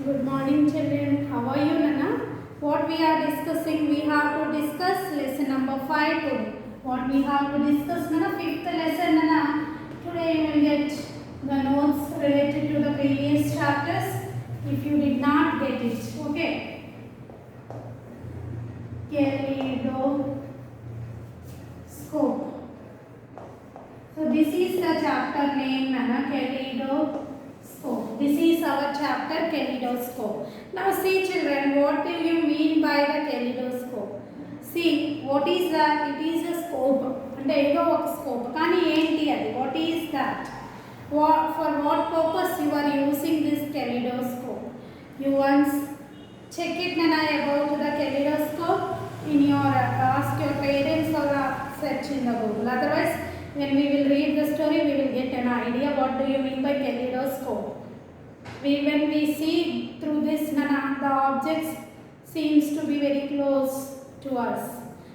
Good morning, children. How are you, Nana? What we are discussing, we have to discuss lesson number 5 today. What we have to discuss, Nana? 5th lesson, Nana. Today you will get the notes related to the previous chapters. If you did not get it, okay? Kaleidoscope. So this is the chapter name, Nana. Kaleidoscope. This is our chapter kaleidoscope. Now see children, what do you mean by the kaleidoscope? See, what is that? It is a scope. And ego of scope. Kani enti adi? What is that? For what purpose you are using this kaleidoscope? You once check it, Nana, about the kaleidoscope in your ask your parents or search in the Google. Otherwise, when we will read the story, we will get an idea what do you mean by kaleidoscope. When we see through this, Nana, the objects seems to be very close to us.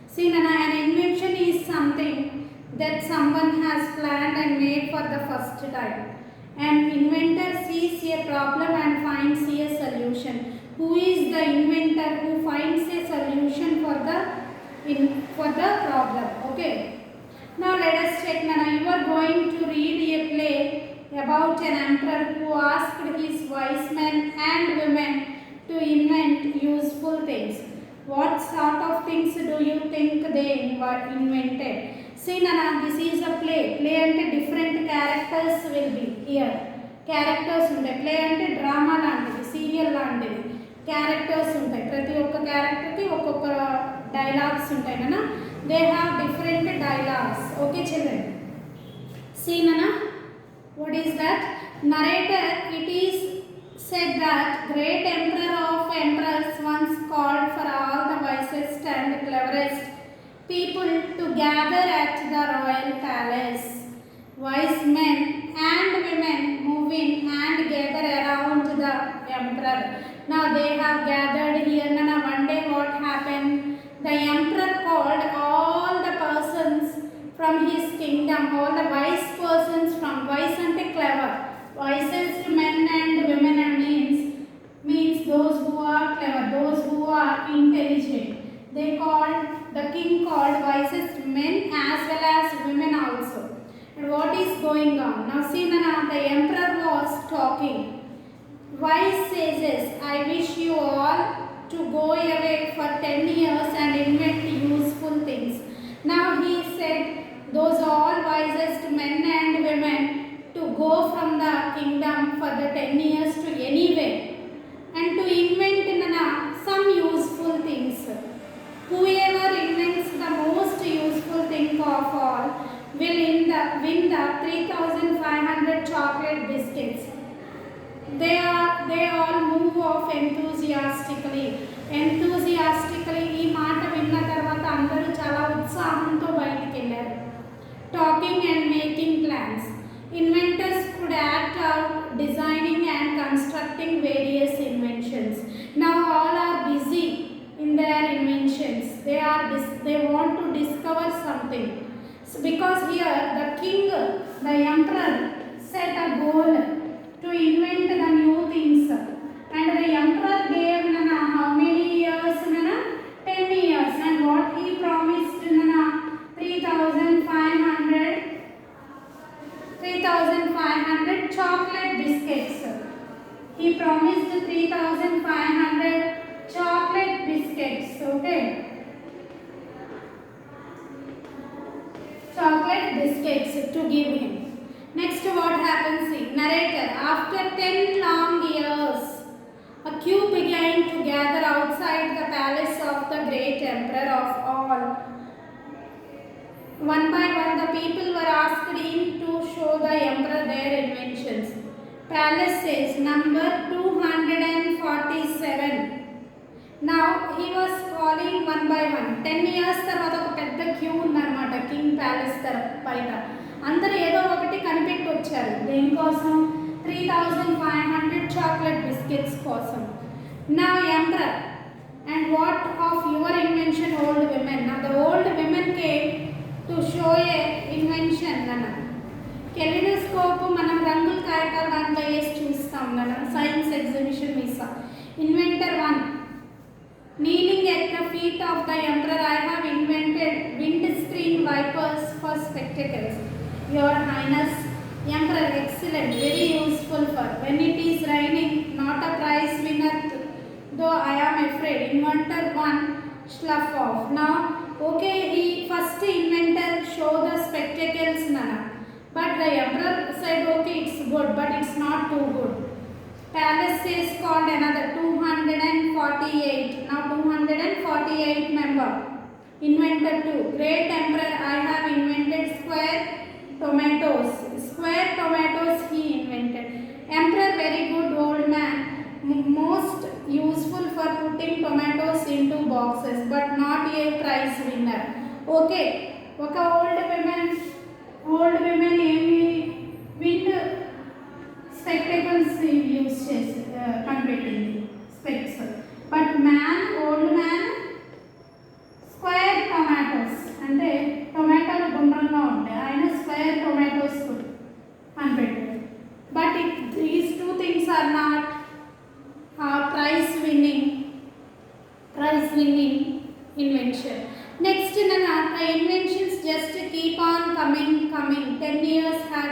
See, Nana, an invention is something that someone has planned and made for the first time. An inventor sees a problem and finds a solution. Who is the inventor who finds a solution for the problem? Okay. Now let us check, Nana. You are going to read a play about an emperor who asked his wise men and women to invent useful things. What sort of things do you think they invented? See, Nana, this is a play. Play ante different characters will be here. Characters untai. Play ante drama laantidi, serial laantidi. Characters untai. Prati okka character ki okka dialogues untai, Nana. They have different dialogues. Okay, children. See, Nana. What is that? Narrator, it is said that great emperor of emperors once called for all the wisest and cleverest people to gather at the royal palace. Wise men and women move in and gather around the emperor. Now they have gathered here. Now one day what happened? The emperor called all the persons from his kingdom, all the wise persons from wise and clever. Wisest men and women means those who are clever, those who are intelligent. The king called wisest men as well as women also. And what is going on? Now see, Nana, the emperor was talking. Wise sages, I wish you all to go away for 10 years and invent useful things. Now he said, those all wisest men and women to go from the kingdom for the 10 years to anywhere and to invent, Nana, some useful things. Whoever invents the most useful thing of all will win the 3,500 chocolate biscuits. They all move off enthusiastically. ఈ మాట విన్న తర్వాత అందరూ చాలా ఉత్సాహంతో బయటికి వెళ్ళారు. Talking and making plans. Inventors could act out designing and constructing various inventions. Now all are busy in their inventions. They want to discover something. So because here the king, the emperor set a goal to invent the new things. And the emperor gave, Nana, how many years, Nana? 10 years. And what he promised, Nana? 3,500 chocolate biscuits. He promised 3,500 chocolate biscuits. Okay. Chocolate biscuits to give him. Next, what happens? See, narrator. After 10 long years, a queue began to gather outside the palace of the great emperor of all. One by one, the people were asked in to show the emperor their inventions. Palace says number 247. Now he was calling one by one. 10 years తర్వాత ఒక పెద్ద queue ఉందన్నమాట king palace బయట. అందరూ ఏదో ఒకటి కనిపెట్టి వచ్చారు. దేనికోసం? 3,500 చాక్లెట్ బిస్కెట్స్ కోసం. Now emperor, and what of your invention, old women? Now the old women came to show a invention, Nana. Kaleidoscope మనం రంగుల కాగితాలు దాంట్లో వేసి చూస్తాం, Nana. Science exhibition miss Inventor 1. Kneeling at the feet of the emperor, I have invented windscreen wipers for spectacles. Your Highness, Emperor, excellent, very useful for when it is raining, not a prize winner, though I am afraid. Inventor 1, slough off. Now, okay, he first inventor show the spectacles, Nana. But the emperor said, okay, it's good, but it's not too good. Palace is called another 248. Now 248 member. Inventor 2. Great Emperor, I have invented square tomatoes. Square tomatoes he invented. Emperor, very good old man. Most useful for putting tomatoes into boxes, but not a prize winner. Okay. ఒక old women ఏమి wind spectacles use చేసి కనిపెట్టింది specs. But old man square tomatoes అంటే టొమాటోలు గుండ్రంగా ఉంటాయి, ఆయన square tomatoes కనిపెట్టాడు. But these two things are not prize winning invention. Next, the inventions just keep on coming. 10 years had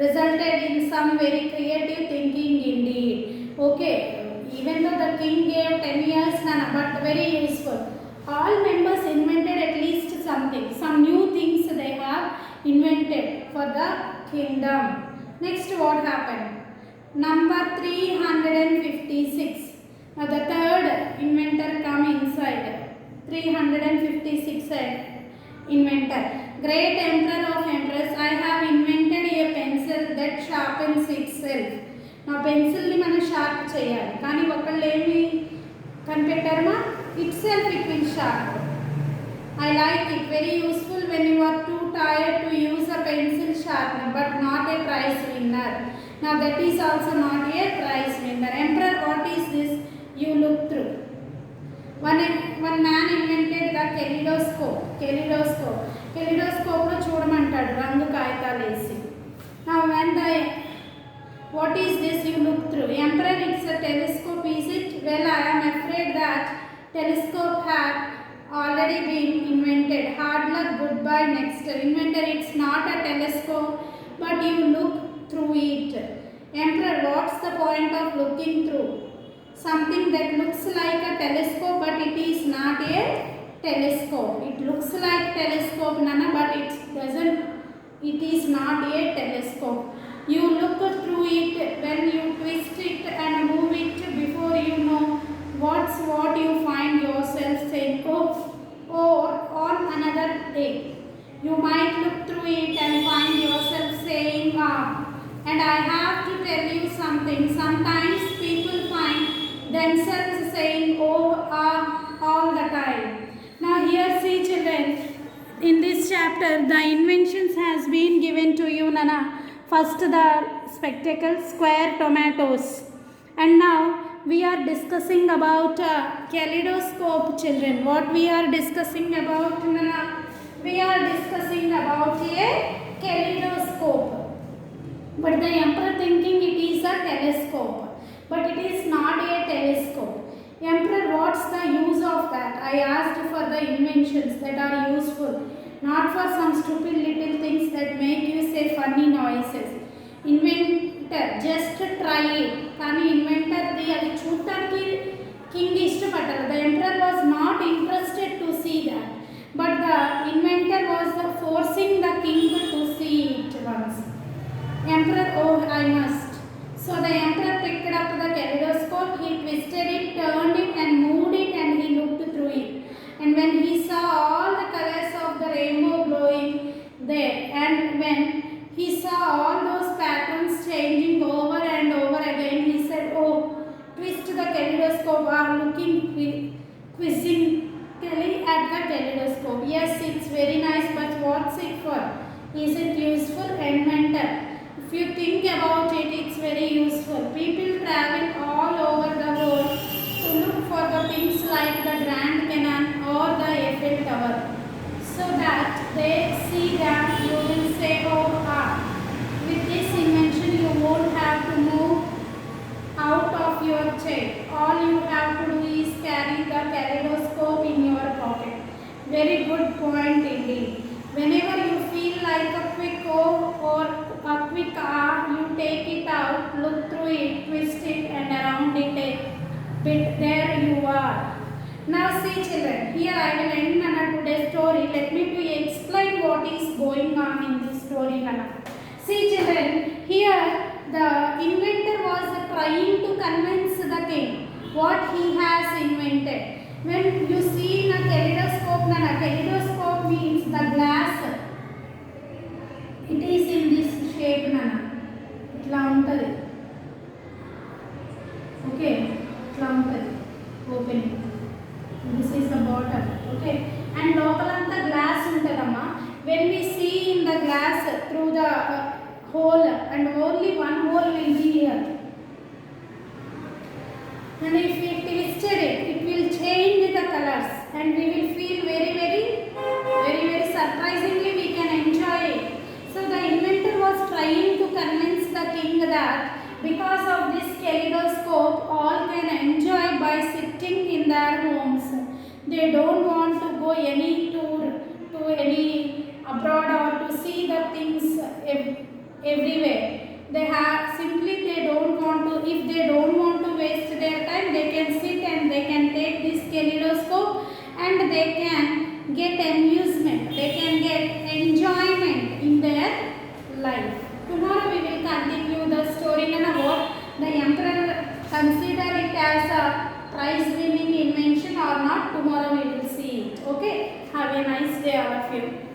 resulted in some very creative thinking indeed. Okay, even though the king gave 10 years, but very useful. All members invented at least something, some new things they have invented for the kingdom. Next, what happened? Number 356. Now the third inventor come inside. 356 inventor. Great Emperor of Emperors, I have invented a pencil that sharpens itself. Now pencil ni mana sharp cheyali, kani okkallu emi kanipettaru itself it will sharp. I like it, very useful when you are too tired to use a pencil sharpener, but not a prize winner. Now that is also not a prize winner. Emperor, what is this you look through? One man invented the kaleidoscope. Kaleidoscope lo చూడమంటాడు రంగు కాగితాలు వేసి. Now when what is this you look through? Emperor, it's a telescope, is it? Well, I am afraid that telescope had already been invented. Hard luck, goodbye. Next inventor, it's not a telescope, but you look through it. Emperor, what's the point of looking through? Something that looks like a telescope, but it is not a telescope. It looks like telescope, Nana, but it doesn't. It is not a telescope. You look through it when you twist it and move it. Before you know what you find yourself saying, oh, on another day. You might look through it and find yourself saying, and I have to tell you something. Sometimes people find themselves saying all the time. Now here see children, in this chapter the inventions has been given to you, Nana. First the spectacles, square tomatoes, and now we are discussing about kaleidoscope, children. What we are discussing about, Nana? We are discussing about a kaleidoscope, but the emperor thinking it is a telescope. But it is not a telescope. Emperor, what's the use of that? I asked for the inventions that are useful, not for some stupid little things that make you say funny noises. Inventor, just try it. Kani inventor adi chuttaki king ishtapaddaru. The emperor was not interested to see that, but the inventor was forcing the king to see it once. Emperor, oh, I must. So the emperor picked up the kaleidoscope, he twisted it, turned it and moved it, and he looked through it. And when he saw all the colors of the rainbow glowing there, and when he saw all those patterns changing over and over again, he said, oh, twist the kaleidoscope, are looking quizzically at the kaleidoscope. Yes, it's very nice, but what's it for? Is it useful? Inventor, if you think about it, it's very useful. People travel all over the world to look for the things like the Grand Canal or the Eiffel Tower, so that they see them. You will say, oh, with this invention you won't have to move out of your chair But there you are. Now see children, here I will end Nana today's story. Let me to explain what is going on in this story Nana. See children, here the inventor was trying to convince the king what he has invented. When you see in a kaleidoscope Nana, kaleidoscope means the glass. It is in this shape Nana. ఇట్లా ఉంటుంది. Okay, ఇట్లా ఉంటుంది. Opening. This is the bottom. Okay, and లోపలంతా glass ఉంటుందమ్మా. When we see in the glass through the hole, and only one hole will be here. And if we twisted it, it will change the colors, and we will feel very surprisingly we can enjoy it. So the inventor was trying to convince the king that because of this kaleidoscope, all can enjoy by sitting in their homes. They don't want to go any tour to any abroad or to see the things everywhere. They don't want to, if they don't want to waste their time, they can sit and they can take this kaleidoscope and they can get amusement, they can get enjoyment in their life. Tomorrow we will continue the story and what the emperor consider it as a prize winning invention or not. Tomorrow we will see it. Okay, have a nice day all of you.